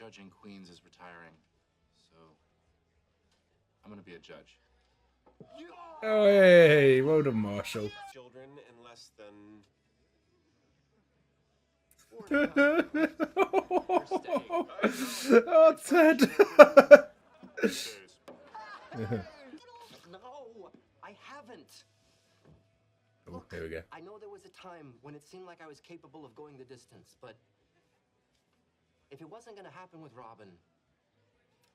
judging queens is retiring, so I'm gonna be a judge. Oh, hey, well done, Marshall. Children in less than... Oh, Ted. No, I haven't. Oh, here we go. I know there was a time when it seemed like I was capable of going the distance, but if it wasn't going to happen with Robin,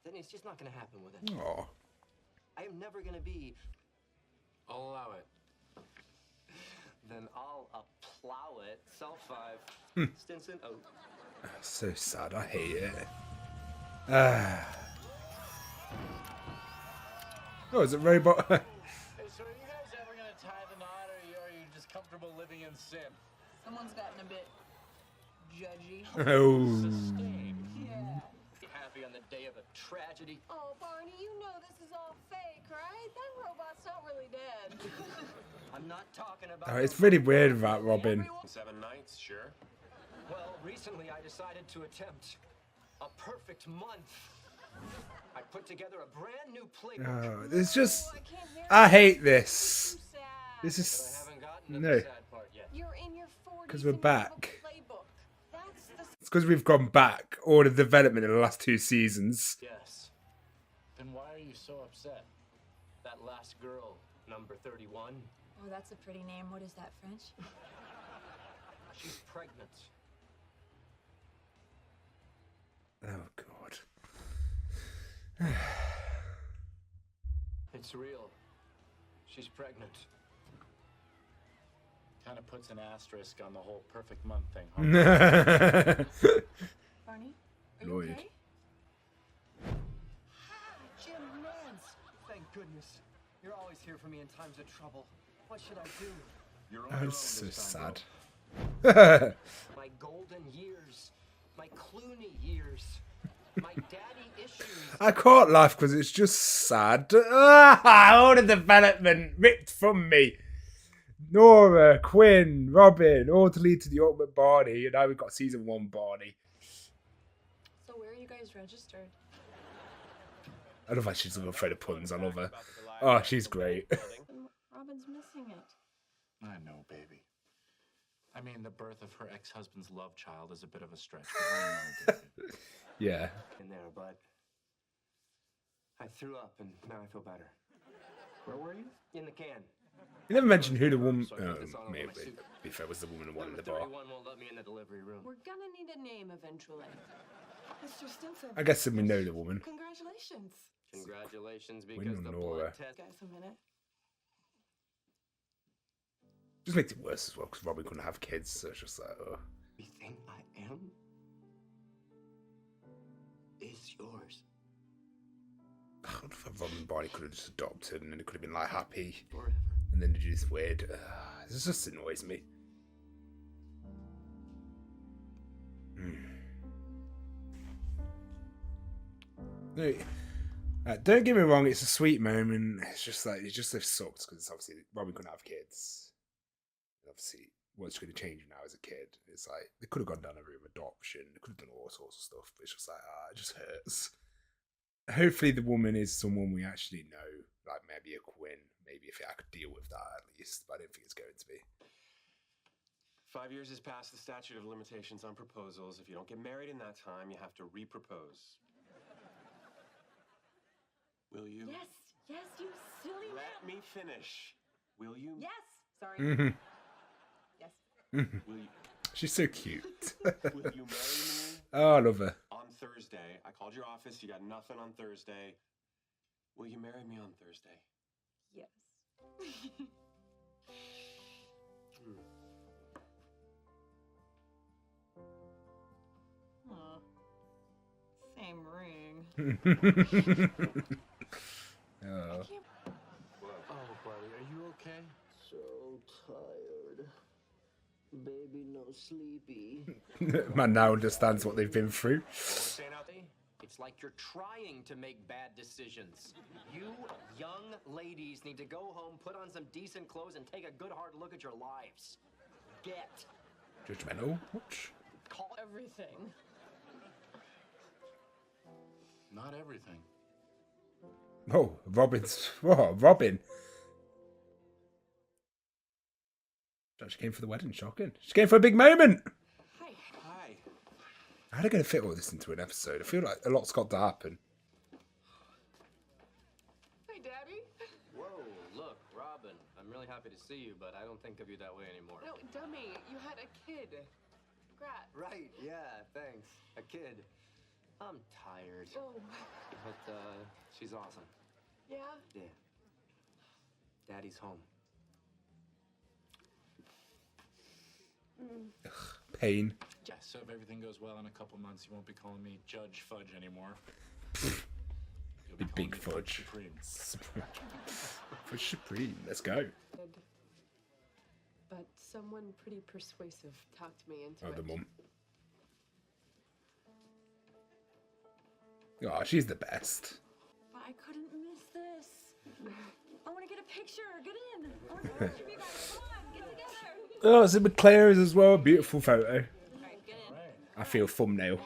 then it's just not going to happen with it. Oh. I am never going to be... I'll allow it. Then I'll plow it. Cell 5. Stinson. Oh. So sad. I hate it. Oh, is it robot? Hey, so are you guys ever gonna tie the knot, or are you just comfortable living in sin? Someone's gotten a bit judgy. Oh. Sustained. Yeah. Be happy on the day of a tragedy. Oh, Barney, you know this is all fake, right? That robot's not really dead. I'm not talking about... Oh, it's really weird about Robin. 7 nights, sure. Well, recently I decided to attempt a perfect month. I put together a brand new playbook. Oh, it's just... I can't hear I it. hate this. Too sad. This But I is... haven't gotten to No. the sad part yet. You're in your 40s 'Cause we're and you have a back. playbook. That's the... It's because we've gone back all the development in the last 2 seasons. Yes, Then why are you so upset? that last girl, number 31, Oh, that's a pretty name. What is that, French? she's pregnant. Oh, God. It's real. She's pregnant. Kind of puts an asterisk on the whole perfect month thing, huh? Barney, are you Lloyd. okay? Jim Nance! Thank goodness. You're always here for me in times of trouble. What should I do? You're on Oh, your own it's so this time, sad. bro. My golden years. My Clooney years. My daddy issues. I can't laugh because it's just sad. All the development ripped from me. Nora, Quinn, Robin, all to lead to the ultimate Barney, and now we've got season 1 Barney. So where are you guys registered? I love how she's gonna throw the puns. I love her. Oh, she's great. Robin's missing it. I know, baby. I mean, the birth of her ex-husband's love child is a bit of a stretch, but I know, David. Yeah. In there, but I threw up and now I feel better. Where were you? In the can. You never mentioned who the woman. So I put this on over Maybe. my suit. Be fair, was the woman the one in Number the bar. 31 won't let me in the delivery room. We're gonna need a name eventually. Mr. Stinson. I guess we know the woman. Congratulations. Congratulations, Win because on the Nora. blood test... Guys, a minute. Just makes it worse as well because Robin couldn't have kids, so it's just like, oh. Everything I am is yours. I don't know if Robin and Barney could have just adopted and then it could have been like happy. Forever. And then they do this weird. This just annoys me. No, don't get me wrong, it's a sweet moment. It's just like, it just so sucks because obviously Robin couldn't have kids. Obviously, what's going to change now as a kid? It's like, they could have gone down a route of adoption. They could have done all sorts of stuff, but it's just like, it just hurts. Hopefully the woman is someone we actually know, like maybe a Quinn. Maybe if I could deal with that at least, but I don't think it's going to be. 5 years has passed the statute of limitations on proposals. If you don't get married in that time, you have to re-propose. Will you? Yes, yes, you silly Let man. me finish. Will you? Yes. Sorry. Mhm. Yes. Will you? She's so cute. Will you marry me Oh, I love her. on Thursday? I called your office. You got nothing on Thursday. Will you marry me on Thursday? Yes. Aw. Same ring. Oh. Oh, buddy, are you okay? So tired. Baby, no sleepy. Man now understands what they've been through. Saying out there, it's like you're trying to make bad decisions. You young ladies need to go home, put on some decent clothes, and take a good hard look at your lives. Get. Judgmental? What? Call everything. Not everything. Oh, Robin's. Oh, Robin. She came for the wedding, shocking. She came for a big moment. Hi. How are they going to fit all this into an episode? I feel like a lot's got to happen. Hi, Daddy. Whoa, look, Robin. I'm really happy to see you, but I don't think of you that way anymore. No, dummy, you had a kid. Congrats. Right, yeah, thanks. A kid. I'm tired. Oh, But, she's awesome. yeah? Yeah. Daddy's home. Pain. Yeah, so if everything goes well in a couple months, you won't be calling me Judge Fudge anymore. You'll be calling Big me Fudge. Supreme. Fudge Supreme. Let's go. But someone pretty persuasive talked me into Oh, it. the mum. Oh, she's the best. But I couldn't miss this. I want to get a picture. Get in. I want to take a picture of you guys. Come on, get together. Oh, it's in McClare's as well. Beautiful photo. All right, get in. I feel thumbnail. 1,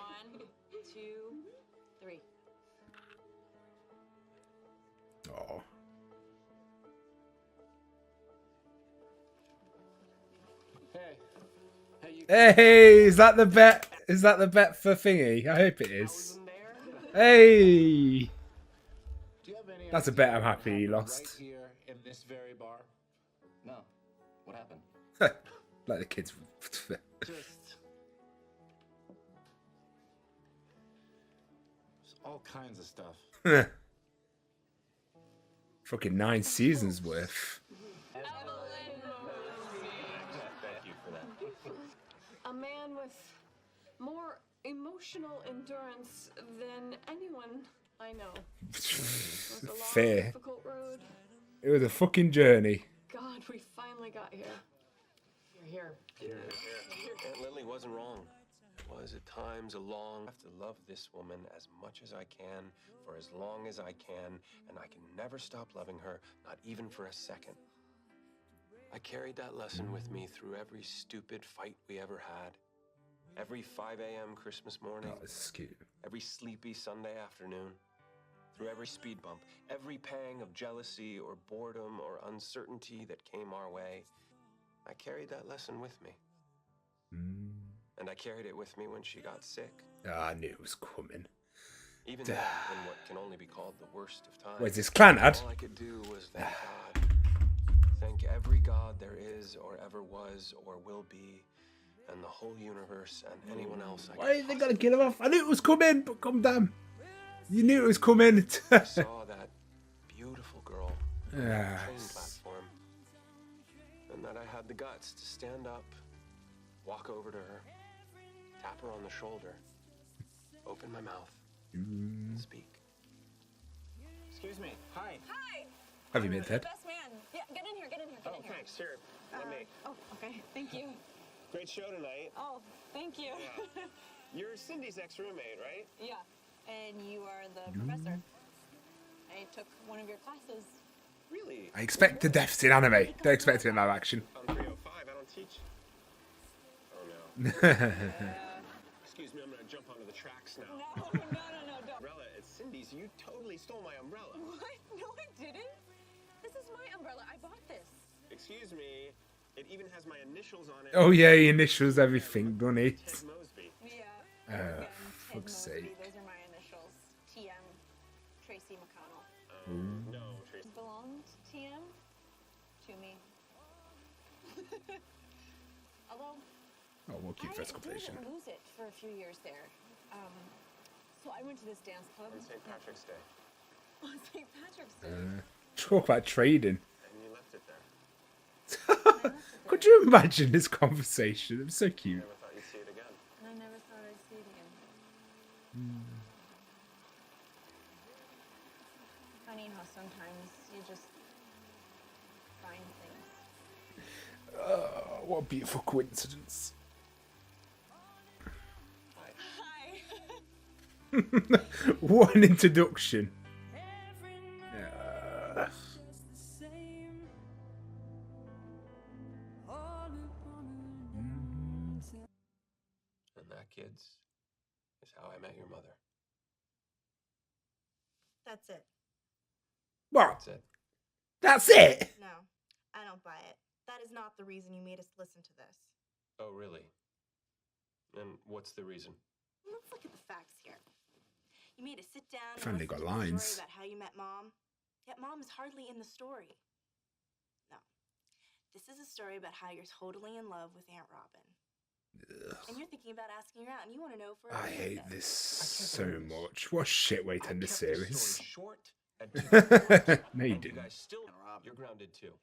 2, 3. Oh. Hey, you Hey, is that the bet? Is that the bet for thingy? I hope it is. Hey. do you have any That's a idea bet I'm what happy he happened lost. Right here in this very bar? No. What happened? Like the kids. Just all kinds of stuff. Fucking 9 seasons worth. Thank you for that. A man with more emotional endurance than anyone I know. It was a long, Fair. difficult road. It was a fucking journey. God, we finally got here. You're here. Aunt Lily wasn't wrong. It was at times a long. I have to love this woman as much as I can for as long as I can, and I can never stop loving her, not even for a second. I carried that lesson with me through every stupid fight we ever had, every 5 a.m. Christmas morning, Oh, this is cute. every sleepy Sunday afternoon, through every speed bump, every pang of jealousy or boredom or uncertainty that came our way. I carried that lesson with me. And I carried it with me when she got sick. I knew it was coming. Even then, in what can only be called the worst of times. Where's this clan ad? All I could do was thank God. Thank every God there is or ever was or will be, and the whole universe and anyone else I Why could are they gonna kill him off? I knew it was coming, but come down. You knew it was coming. possibly saw that beautiful girl on the train Yes. platform. And that I had the guts to stand up, walk over to her, tap her on the shoulder, open my mouth, and speak. Excuse me. Hi. Hi. Have you made that? Best man. Yeah, get in here. Get in here. Get Oh, in here. thanks. Here, let me. Oh, okay. Thank you. Great show tonight. Oh, thank you. Yeah. You're Cindy's ex-roommate, right? Yeah. And you are the professor. I took one of your classes. Really? I expect the deaths in anime. Don't expect it in live action. On 305, I don't teach. Oh no. Excuse me, I'm gonna jump onto the tracks now. No, don't. Umbrella, it's Cindy's. You totally stole my umbrella. What? No, I didn't. This is my umbrella. I bought this. Excuse me. It even has my initials on it. Oh yeah, he initials everything, doesn't he? Ted Mosby. Yeah. Oh, Again, fuck's sake. Those are my initials. TM. Tracy McConnell. No, Tracy. Belonged TM to me. Although Oh, we'll keep first I completion. did lose it for a few years there. So I went to this dance club On St. Patrick's Day. on St. Patrick's Day. Talk about trading. And you left it there. Could you imagine this conversation? It was so cute. Never thought you'd see it again. And I never thought I'd see it again. Funny how sometimes you just find things. What a beautiful coincidence. Hi. What an introduction. And that, kids, is how I met your mother. That's it. What? That's it. That's it? No, I don't buy it. That is not the reason you made us listen to this. Oh, really? And what's the reason? Let's look at the facts here. You made us sit down and Finally listen got to the lines. story about how you met Mom. Yet Mom is hardly in the story. No. This is a story about how you're totally in love with Aunt Robin. Ugh. And you're thinking about asking her out, and you want to know if we're I okay hate with it. this can't so believe this. much. What a shit way to I end this kept this series. story short and to the point, No, you and you didn't. guys still, you're grounded too.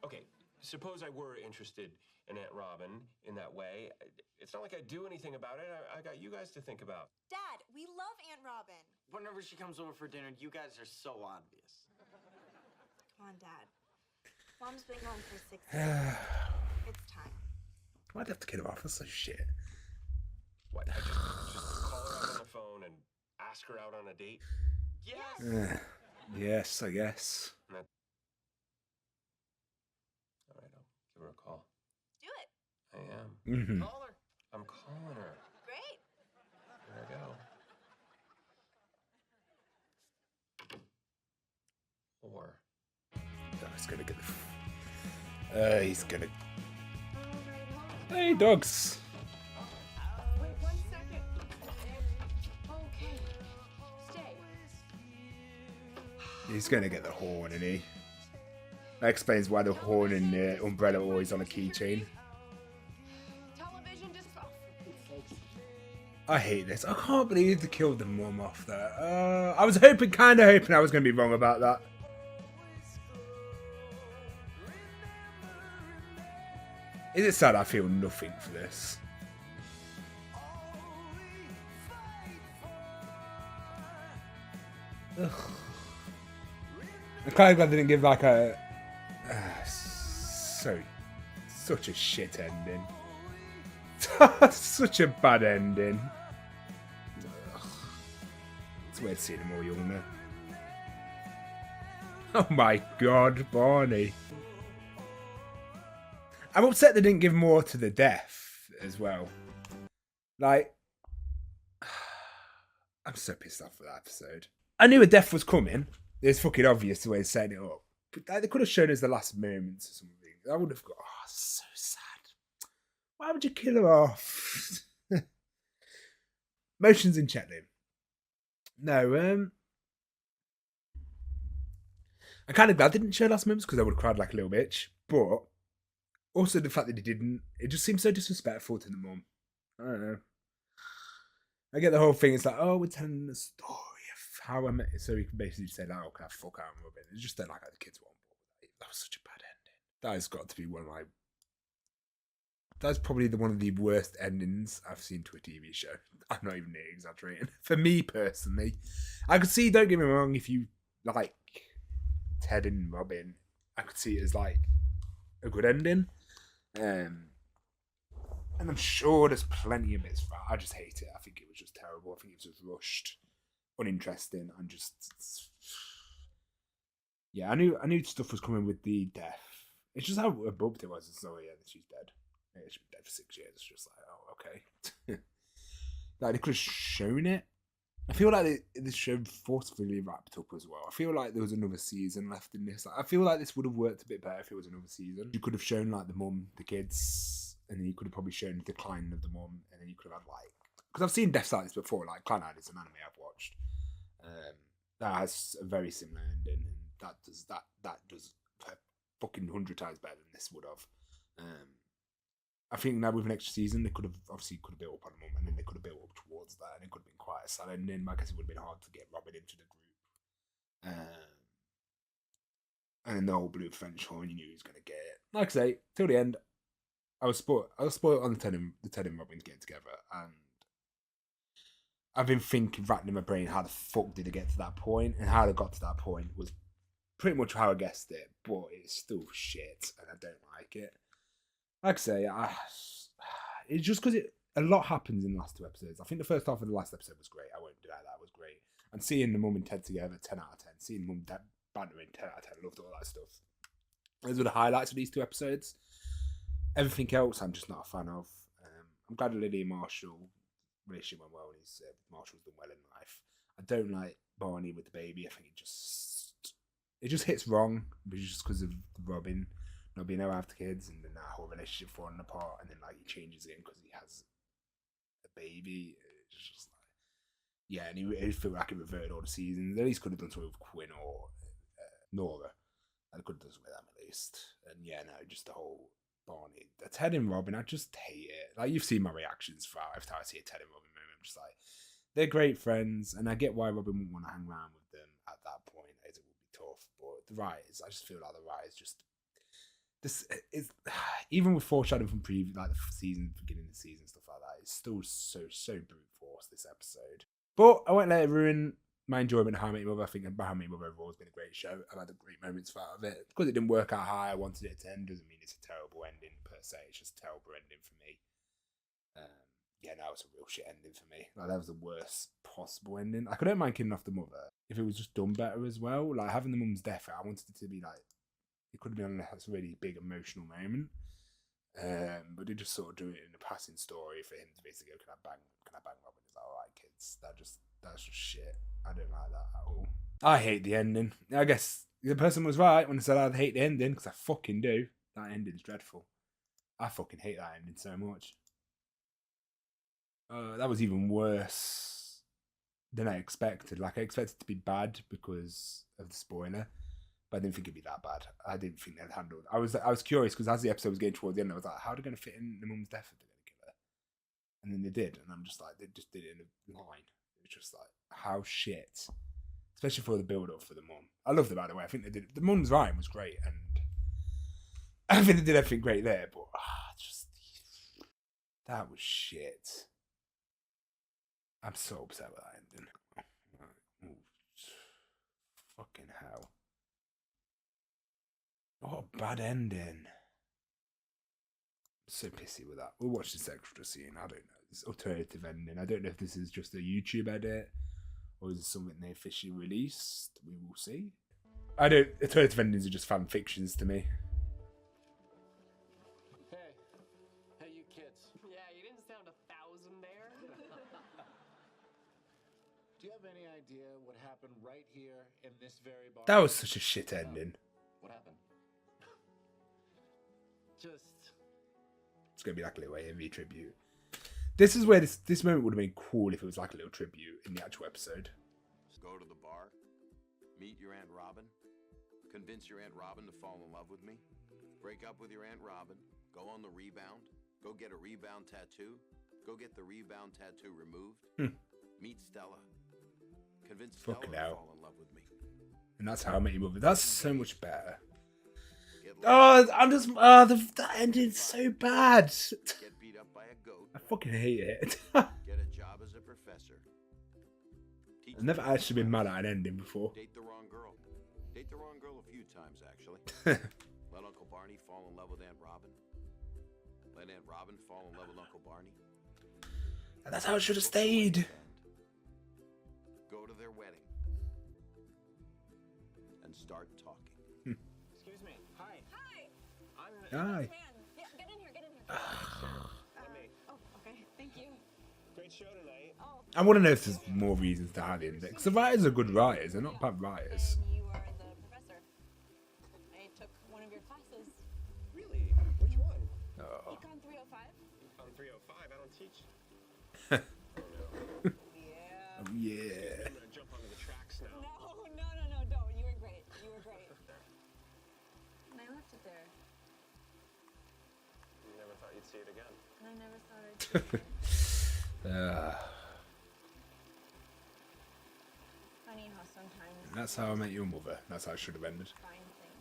Okay, suppose I were interested in Aunt Robin in that way. It's not like I do anything about it. I got you guys to think about. Dad, we love Aunt Robin. Whenever she comes over for dinner, you guys are so obvious. Come on, Dad. Mom's been gone for 6 years. It's time. Why'd I have to kill her off? That's so shit. What? I just call her out on the phone and ask her out on a date? Yes. Yes, I guess. All right, I'll give her a call. Do it. I am. Mm-hmm. Call her. I'm calling her. Great. Here I go. Or Oh, he's gonna get the. He's gonna. Hey, dogs. Wait 1 second. Okay. Stay. He's gonna get the horn, isn't he? That explains why the horn and the umbrella are always on a keychain. Television just. Oh, for Pete's sakes. I hate this. I can't believe they killed the mum off there. I was hoping I was gonna be wrong about that. Is it sad I feel nothing for this? Ugh. I'm kind of glad they didn't give like a such a shit ending. Such a bad ending. Ugh. It's weird seeing them all younger. Oh my god, Barney. I'm upset they didn't give more to the death as well. Like, I'm so pissed off for that episode. I knew a death was coming. It's fucking obvious the way they're setting it up. But they could have shown us the last moments or something. I would have got, oh, so sad. Why would you kill her off? Motions in check, then. No, I'm kind of glad they didn't show last moments because I would have cried like a little bitch. But also the fact that he didn't, it just seems so disrespectful to the mum. I don't know. I get the whole thing. It's like, oh, we're telling the story of how I met. So he can basically say, like, oh, can I fuck out and rub it? It's just don't like how the kids were on board. That was such a bad ending. That has got to be one of my. That's probably one of the worst endings I've seen to a TV show. I'm not even exaggerating. For me personally, I could see. Don't get me wrong. If you like Ted and Robin, I could see it as like a good ending. And I'm sure there's plenty of bits for it. I just hate it. I think it was just terrible. I think it was just rushed, uninteresting, and just yeah. I knew stuff was coming with the death. It's just how abrupt it was. It's oh yeah, she's dead. Yeah, she's been dead for 6 years. It's just like oh okay. Like they could have shown it. I feel like this show forcefully wrapped up as well. I feel like there was another season left in this. Like, I feel like this would have worked a bit better if it was another season. You could have shown like the mum, the kids, and then you could have probably shown the decline of the mum, and then you could have had like because I've seen deaths like this before. Like Clan is an anime I've watched that has a very similar ending, and that does fucking 100 times better than this would have. I think now with an extra season, they could have built up on the mum, and then they could have built up towards that, and it could have been quite a sad ending. I guess it would have been hard to get Robin into the group. And then the whole blue French horn, you knew he was going to get it. Like I say, till the end, I was spoiled on the Ted and Robin getting together, and I've been racking in my brain, how the fuck did it get to that point? And how it got to that point was pretty much how I guessed it, but it's still shit, and I don't like it. Like I say, it's just because a lot happens in the last 2 episodes. I think the first half of the last episode was great. I won't deny that was great. And seeing the mum and Ted together, 10 out of 10. Seeing mum and Dad bantering, 10 out of 10. Loved all that stuff. Those were the highlights of these 2 episodes. Everything else, I'm just not a fan of. I'm glad Lily and Marshall relationship went well, and Marshall's done well in life. I don't like Barney with the baby. I think it just hits wrong, just because of Robin not being able to have the kids, and then that whole relationship falling apart, and then like he changes it because he has a baby. It's just like, yeah, and it felt like it reverted all the seasons. At least could have done something with Quinn or Nora. I could have done something with them at least. And yeah, no, just the whole Barney, Ted and Robin, I just hate it. Like, you've seen my reactions for every time I see a Ted and Robin moment. I'm just like, they're great friends, and I get why Robin wouldn't want to hang around with them at that point, as it would be tough. But the writers, I just feel like the writers just this is even with foreshadowing from preview, like the season, beginning of the season, stuff like that. It's still so brute force this episode. But I won't let it ruin my enjoyment of How I Met Your Mother. I think How I Met Your Mother overall has been a great show. I've had great moments out of it. Because it didn't work out how I wanted it to end doesn't mean it's a terrible ending per se. It's just a terrible ending for me. Yeah, no, it's a real shit ending for me. Like, that was the worst possible ending. Like, I don't mind killing off the mother if it was just done better as well. Like, having the mum's death, I wanted it to be like, it could have been a really big emotional moment. But they just sort of do it in a passing story for him to basically go, can I bang Robin? Is that alright, kids? That's just shit. I don't like that at all. I hate the ending. I guess the person was right when they said I'd hate the ending, because I fucking do. That ending's dreadful. I fucking hate that ending so much. That was even worse than I expected. Like, I expected it to be bad because of the spoiler, but I didn't think it'd be that bad. I didn't think they'd handled. I was curious because as the episode was getting towards the end, I was like, how are they going to fit in the mum's death if they're going to kill her? And then they did, and I'm just like, they just did it in a line. It was just like, how shit. Especially for the build-up for the mum. I loved it, by the way. I think they did. The mum's rhyme was great, and I think they did everything great there, but that was shit. I'm so upset with that ending. Fucking hell. What a bad ending. I'm so pissy with that. We'll watch this extra scene. I don't know. This alternative ending. I don't know if this is just a YouTube edit or is it something they officially released. We will see. Alternative endings are just fan fictions to me. Hey, you kids. Yeah, you didn't sound 1,000 there. Do you have any idea what happened right here in this very bar? That was such a shit ending. What happened? It's going to be like a little AMV tribute. This is where this moment would have been cool if it was like a little tribute in the actual episode. Go to the bar, meet your Aunt Robin, convince your Aunt Robin to fall in love with me, break up with your Aunt Robin, go on the rebound, go get a rebound tattoo, go get the rebound tattoo removed, meet Stella, convince Stella to fall in love with me. And that's How I Met Your Mother. That's so much better. That ending's so bad. Get beat up by a goat. I fucking hate it. Get a job as a professor. I've never actually been mad at an ending before. Date the wrong girl. Date the wrong girl a few times, actually. Let Uncle Barney fall in love with Aunt Robin. Let Aunt Robin fall in love with Uncle Barney. And that's how it should have stayed. Go to their wedding. And start talking. Excuse me. Hi. Hi. Hi. Yeah, get in here. Let me. Oh, okay. Thank you. Great show tonight. Oh. I want to know if there's more reasons to have the ending. Because the writers are good writers. They're not bad writers. And you are the professor. I took one of your classes. Really? Which one? Oh. Econ 305. On 305. I don't teach. Yeah. Oh, yeah. I'm gonna jump onto the tracks now. No, don't. You were great. And I left it there. You never thought you'd see it again. And I never thought I'd see it again. Funny how sometimes That's How I Met Your Mother. That's how it should have ended. find things.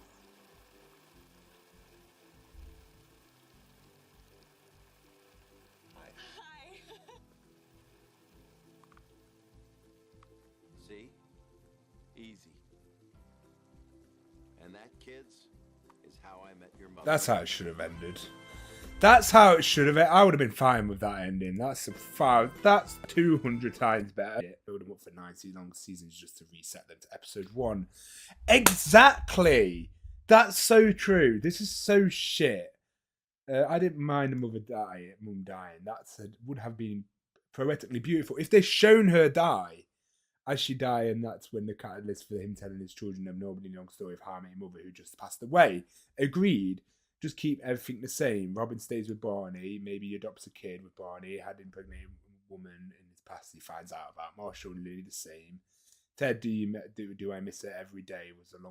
Hi. See? Easy. And that, kids, is How I Met Your Mother. That's how it should have ended. That's how it should have ended. I would have been fine with that ending. That's 200 times better. Build them up for 90 long seasons just to reset them to episode 1. Exactly. That's so true. This is so shit. I didn't mind the mum dying. That would have been poetically beautiful. If they'd shown her die as she died, and that's when the catalyst for him telling his children a nobody long story of how I met your mother who just passed away. Agreed. Just keep everything the same. Robin stays with Barney. Maybe he adopts a kid with Barney. Had impregnated a woman in his past he finds out about. Marshall and Lily the same. Ted, do I miss it every day? Was it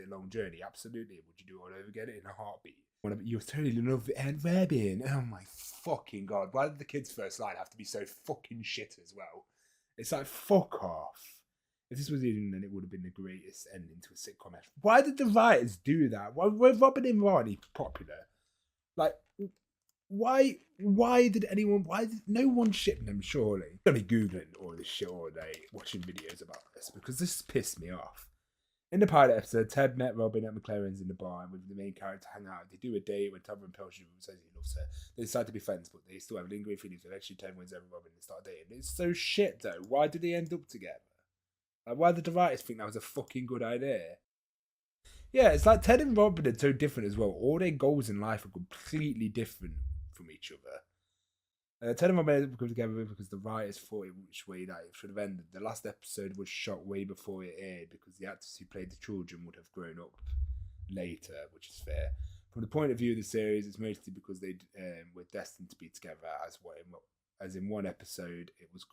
a long journey? Absolutely. Would you do it all over again in a heartbeat? You totally love Aunt Robin. Oh my fucking god! Why did the kid's first line have to be so fucking shit as well? It's like, fuck off. If this was Eden, then it would have been the greatest ending to a sitcom. Why did the writers do that? Why were Robin and Ronnie popular? Like, why did no one ship them, surely? I'm going to be Googling all this shit all day, watching videos about this, because this pissed me off. In the pilot episode, Ted met Robin at McLaren's in the bar with the main character hang out. They do a date when Tavern Pelcher says he loves her. They decide to be friends, but they still have lingering feelings. Eventually, Ted wins over Robin and start dating. It's so shit, though. Why did they end up together? Like, why did the writers think that was a fucking good idea? Yeah, it's like Ted and Robin are so different as well. All their goals in life are completely different from each other. Ted and Robin come together because the writers thought which way that it should have ended. The last episode was shot way before it aired because the actors who played the children would have grown up later, which is fair. From the point of view of the series, it's mostly because they were destined to be together, as in one episode it was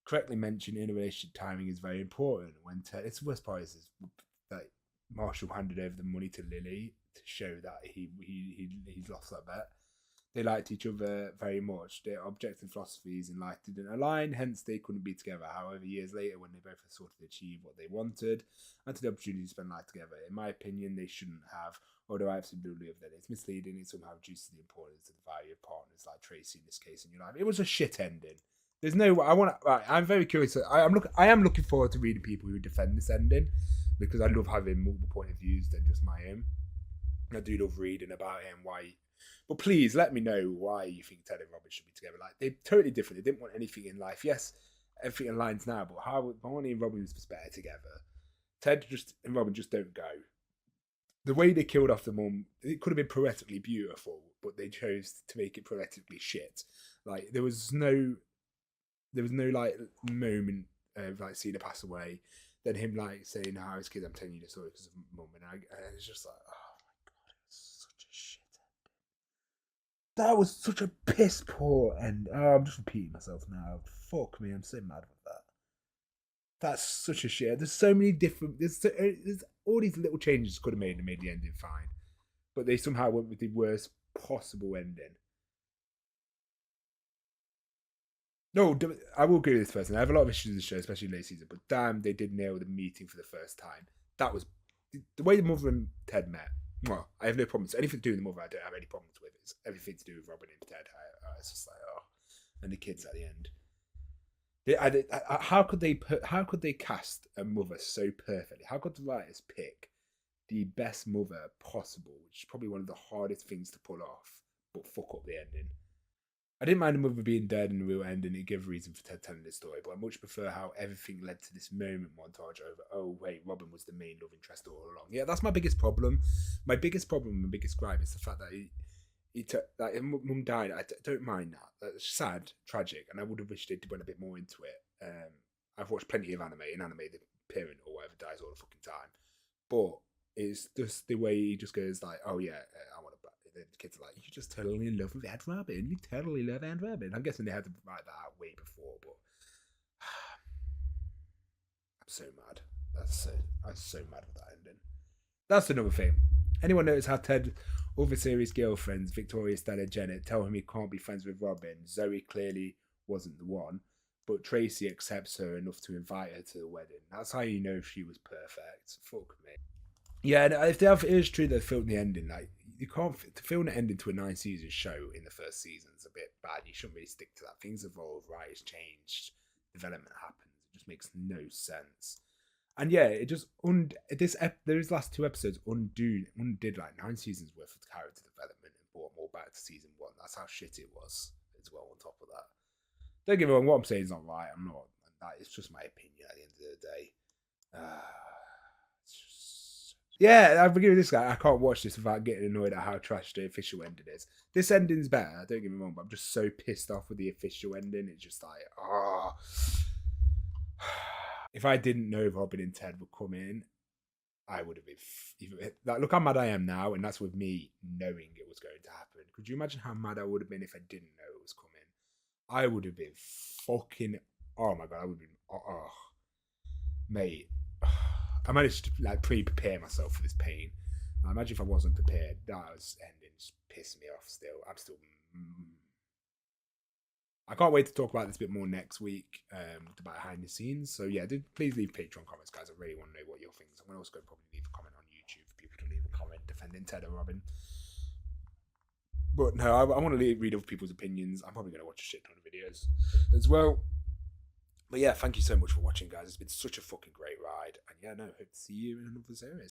correctly mentioned in a relationship timing is very important. When Ted, it's the worst part is that Marshall handed over the money to Lily to show that he's lost that bet. They liked each other very much. Their objects and philosophies in life didn't align, hence they couldn't be together. However, years later, when they both had sort of achieved what they wanted and had the opportunity to spend life together, in my opinion, they shouldn't have, although I absolutely believe that it's misleading. It somehow reduces the importance of the value of partners like Tracy in this case in your life. It was a shit ending. There's no, I'm very curious. I am looking forward to reading people who defend this ending because I love having multiple point of views than just my own. I do love reading about it and why. But please let me know why you think Ted and Robin should be together. Like, they're totally different. They didn't want anything in life. Yes, everything aligns now, but how Barney and Robin was better together. Ted and Robin just don't go. The way they killed off the mum, it could have been poetically beautiful, but they chose to make it poetically shit. Like, there was no like moment of like seeing her pass away. Then him like saying, "How I was kid, I'm telling you the story because of mum," and it's just like, oh my god, it was such a shit ending. That was such a piss poor end. Oh, I'm just repeating myself now. Fuck me, I'm so mad with that. That's such a shit. There's so many different. There's all these little changes could have made and made the ending fine, but they somehow went with the worst possible ending. No, I will agree with this person. I have a lot of issues with the show, especially late season, but damn, they did nail the meeting for the first time. That was the way the mother and Ted met. Well, I have no problems. Anything to do with the mother, I don't have any problems with. It's everything to do with Robin and Ted. It's just like, oh, and the kids at the end. How could they cast a mother so perfectly? How could the writers pick the best mother possible, which is probably one of the hardest things to pull off, but fuck up the ending? I didn't mind the mother being dead in the real ending. It gave a reason for Ted telling this story, but I much prefer how everything led to this moment montage over, oh wait, Robin was the main love interest all along. Yeah, that's my biggest problem. My biggest gripe is the fact that he took that his mum died. I don't mind that. That's sad, tragic, and I would have wished they'd went a bit more into it. I've watched plenty of anime. In anime, the parent or whatever dies all the fucking time, but it's just the way he just goes like, oh yeah, I want to. The kids are like, you just totally in love with Aunt Robin. You totally love Aunt Robin. I'm guessing they had to write that out way before, but I'm so mad. I'm so mad with that ending. That's another thing. Anyone notice how Ted, other series girlfriends, Victoria, Stella, Janet, tell him he can't be friends with Robin? Zoe clearly wasn't the one, but Tracy accepts her enough to invite her to the wedding. That's how you know she was perfect. Fuck me. Yeah, and if it is true that they filmed the ending, like, you can't to film an ending to a 9-season show in the first season is a bit bad. You shouldn't really stick to that. Things evolve, writers change, development happens. It just makes no sense. And yeah, it just those last 2 episodes undid like 9 seasons worth of character development and brought more back to season 1. That's how shit it was as well. On top of that, don't get me wrong. What I'm saying is not right. I'm not. It's just my opinion at the end of the day. Yeah, I'm beginning this guy. I can't watch this without getting annoyed at how trash the official ending is. This ending's better, don't get me wrong, but I'm just so pissed off with the official ending. It's just like, if I didn't know Robin and Ted would come in, I would have been like, look how mad I am now, and that's with me knowing it was going to happen. Could you imagine how mad I would have been if I didn't know it was coming? I would have been fucking, oh my god, I would have been, oh mate. I managed to like pre-prepare myself for this pain. I imagine if I wasn't prepared, that was ending just pissing me off still. I'm still I can't wait to talk about this a bit more next week, about behind the scenes. So yeah, please leave Patreon comments, guys. I really want to know what your things. I'm also going to probably leave a comment on YouTube for people to leave a comment defending Ted and Robin. But no, I want to read other people's opinions. I'm probably going to watch a shit ton of videos as well. But yeah, thank you so much for watching, guys. It's been such a fucking great ride. And yeah, no, hope to see you in another series.